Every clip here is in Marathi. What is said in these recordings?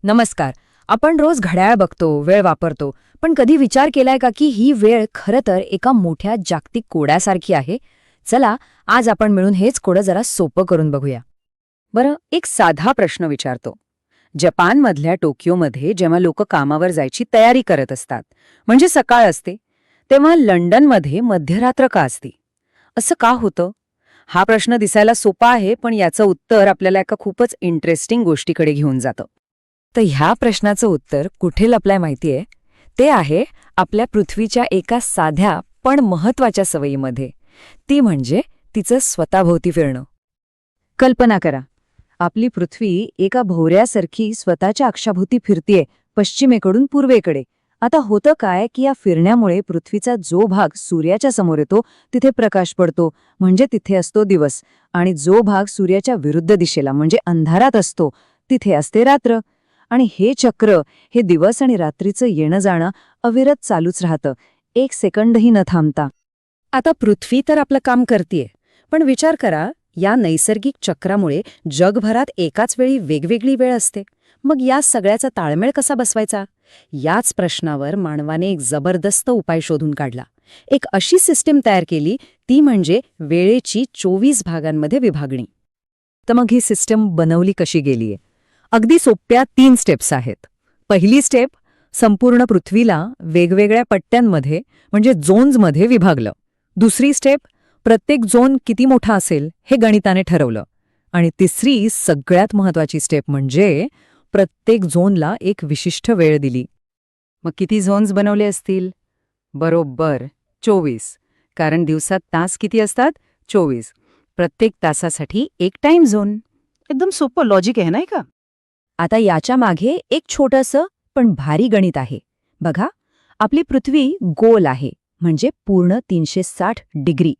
नमस्कार. आपण रोज घड्याळ बघतो, वेळ वापरतो, पण कधी विचार केलाय का की ही वेळ खरं तर एका मोठ्या जागतिक कोड्यासारखी आहे? चला, आज आपण मिळून हेच कोडं जरा सोपं करून बघूया. बरं, एक साधा प्रश्न विचारतो. जपानमधल्या टोकियोमध्ये जेव्हा लोक कामावर जायची तयारी करत असतात, म्हणजे सकाळ असते, तेव्हा लंडनमध्ये मध्यरात्र का असते? असं का होतं? हा प्रश्न दिसायला सोपा आहे, पण याचं उत्तर आपल्याला एका खूपच इंटरेस्टिंग गोष्टीकडे घेऊन जातं. तर ह्या प्रश्नाचं उत्तर कुठे लपलंय माहितीये? ते आहे आपल्या पृथ्वीच्या एका साध्या पण महत्वाच्या सवयीमध्ये. ती म्हणजे तिचं स्वतःभोवती फिरणं. कल्पना करा, आपली पृथ्वी एका भोवऱ्यासारखी स्वतःच्या अक्षाभोवती फिरतीये, पश्चिमेकडून पूर्वेकडे. आता होतं काय की या फिरण्यामुळे पृथ्वीचा जो भाग सूर्याच्या समोर येतो तिथे प्रकाश पडतो, म्हणजे तिथे असतो दिवस, आणि जो भाग सूर्याच्या विरुद्ध दिशेला म्हणजे अंधारात असतो तिथे असते रात्र. आणि हे चक्र, हे दिवस आणि रात्रीचं येणं जाणं अविरत चालूच राहतं, एक सेकंदही न थांबता. आता पृथ्वी तर आपलं काम करतीये, पण विचार करा, या नैसर्गिक चक्रामुळे जगभरात एकाच वेळी वेगवेगळी वेळ असते. मग या सगळ्याचा ताळमेळ कसा बसवायचा? याच प्रश्नावर मानवाने एक जबरदस्त उपाय शोधून काढला. एक अशी सिस्टीम तयार केली, ती म्हणजे वेळेची 24 भागांमध्ये विभागणी. तर मग ही सिस्टीम बनवली कशी गेलीये? अगदी सोप्या 3 स्टेप्स आहेत. पहिली स्टेप, संपूर्ण पृथ्वीला वेगवेगळ्या पट्ट्यांमध्ये म्हणजे झोन्समध्ये विभागलं. दुसरी स्टेप, प्रत्येक झोन किती मोठा असेल हे गणिताने ठरवलं. आणि तिसरी सगळ्यात महत्वाची स्टेप म्हणजे प्रत्येक झोनला एक विशिष्ट वेळ दिली. मग किती झोन्स बनवले असतील? बरोबर 24. कारण दिवसात तास किती असतात? 24. प्रत्येक तासासाठी एक टाइम झोन. एकदम सोपं लॉजिक आहे, नाही का? आता याच्या मागे एक छोटंसं पण भारी गणित आहे. बघा, आपली पृथ्वी गोल आहे, म्हणजे पूर्ण 360 डिग्री,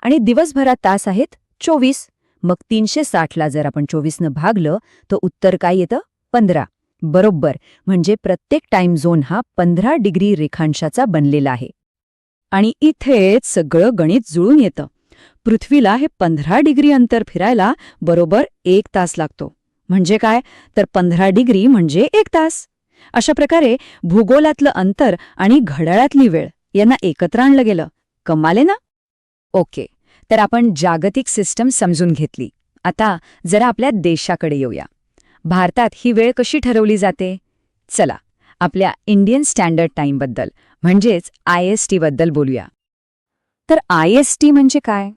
आणि दिवसभरात तास आहेत 24. मग 360ला जर आपण 24 भागलं तर उत्तर काय येतं? 15. बरोबर, म्हणजे प्रत्येक टाइम झोन हा 15 डिग्री रेखांशाचा बनलेला आहे. आणि इथेच सगळं गणित जुळून येतं. पृथ्वीला हे 15 डिग्री अंतर फिरायला बरोबर 1 तास लागतो. म्हणजे काय? तर 15 डिग्री म्हणजे 1 तास. अशा प्रकारे भूगोलातलं अंतर आणि घड्याळातली वेळ यांना एकत्र आणलं गेलं. कमाल आहे ना? ओके, तर आपण जागतिक सिस्टम समजून घेतली. आता जरा आपल्या देशाकडे येऊया. भारतात ही वेळ कशी ठरवली जाते? चला, आपल्या इंडियन स्टँडर्ड टाईमबद्दल म्हणजेच IST बद्दल बोलूया. तर IST म्हणजे काय?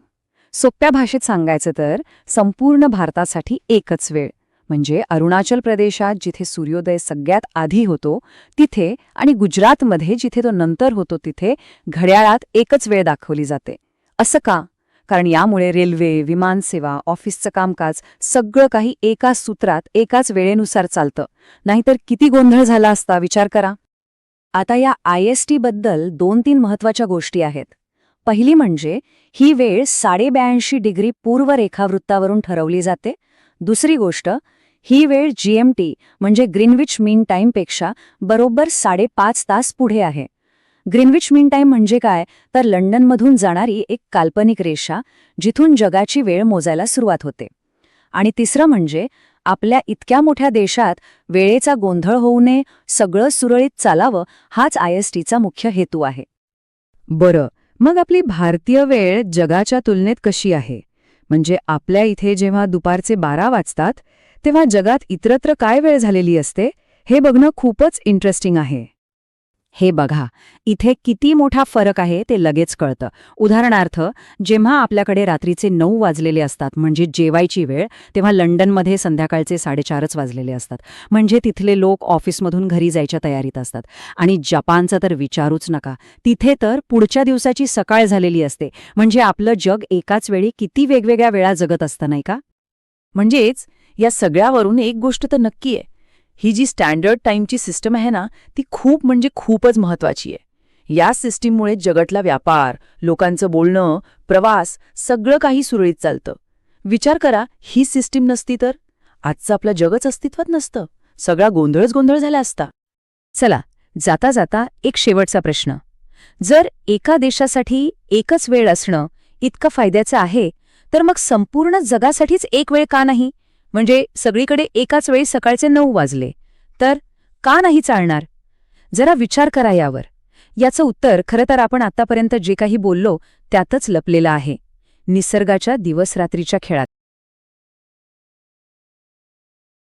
सोप्या भाषेत सांगायचं तर संपूर्ण भारतासाठी एकच वेळ. म्हणजे अरुणाचल प्रदेशात जिथे सूर्योदय सगळ्यात आधी होतो तिथे, आणि गुजरातमध्ये जिथे तो नंतर होतो तिथे घड्याळात एकच वेळ दाखवली जाते. असं का? कारण यामुळे रेल्वे, विमानसेवा, ऑफिसचं कामकाज सगळं काही एकाच सूत्रात, एकाच वेळेनुसार चालतं. नाहीतर किती गोंधळ झाला असता, विचार करा. आता या IST बद्दल 2-3 महत्वाच्या गोष्टी आहेत. पहिली म्हणजे ही वेळ 82.5 डिग्री पूर्व रेखावृत्तावरून ठरवली जाते. दुसरी गोष्ट, ही वेळ GMT म्हणजे ग्रीनविच मीन टाईमपेक्षा बरोबर 5.5 तास पुढे आहे. ग्रीनविच मीन टाईम म्हणजे काय? तर लंडनमधून जाणारी एक काल्पनिक रेषा, जिथून जगाची वेळ मोजायला सुरुवात होते. आणि तिसरं म्हणजे आपल्या इतक्या मोठ्या देशात वेळेचा गोंधळ होऊ नये, सगळं सुरळीत चालावं, हाच ISTचा मुख्य हेतू आहे. बरं, मग आपली भारतीय वेळ जगाच्या तुलनेत कशी आहे? म्हणजे आपल्या इथे जेव्हा दुपारचे 12 वाजतात तेव्हा जगात इतरत्र काय वेळ झालेली असते हे बघणं खूपच इंटरेस्टिंग आहे. हे बघा, इथे किती मोठा फरक आहे ते लगेच कळतं. उदाहरणार्थ, जेव्हा आपल्याकडे रात्रीचे 9 वाजलेले असतात म्हणजे जेवायची वेळ, तेव्हा लंडनमध्ये संध्याकाळचे 4:30 वाजलेले असतात. म्हणजे तिथले लोक ऑफिसमधून घरी जायच्या तयारीत असतात. आणि जपानचं तर विचारूच नका, तिथे तर पुढच्या दिवसाची सकाळ झालेली असते. म्हणजे आपलं जग एकाच वेळी किती वेगवेगळ्या वेळा जगत असतं, नाही का? म्हणजेच या सगळ्यावरून एक गोष्ट तर नक्की आहे, ही जी स्टँडर्ड टाईमची सिस्टम आहे ना, ती खूप म्हणजे खूपच महत्वाची आहे. या सिस्टीममुळे जगातला व्यापार, लोकांचं बोलणं, प्रवास सगळं काही सुरळीत चालतं. विचार करा, ही सिस्टीम नसती तर आजचं आपलं जगच अस्तित्वात नसतं. सगळा गोंधळच गोंधळ झाला असता. चला, जाता जाता एक शेवटचा प्रश्न. जर एका देशासाठी एकच वेळ असणं इतकं फायद्याचं आहे, तर मग संपूर्ण जगासाठीच एक वेळ का नाही? म्हणजे सगळीकडे एकाच वेळी सकाळचे 9 वाजले तर का नाही चालणार? जरा विचार करा यावर. याचं उत्तर खरं तर आपण आतापर्यंत जे काही बोललो त्यातच लपलेलं आहे. निसर्गाच्या दिवस-रात्रीच्या खेळात.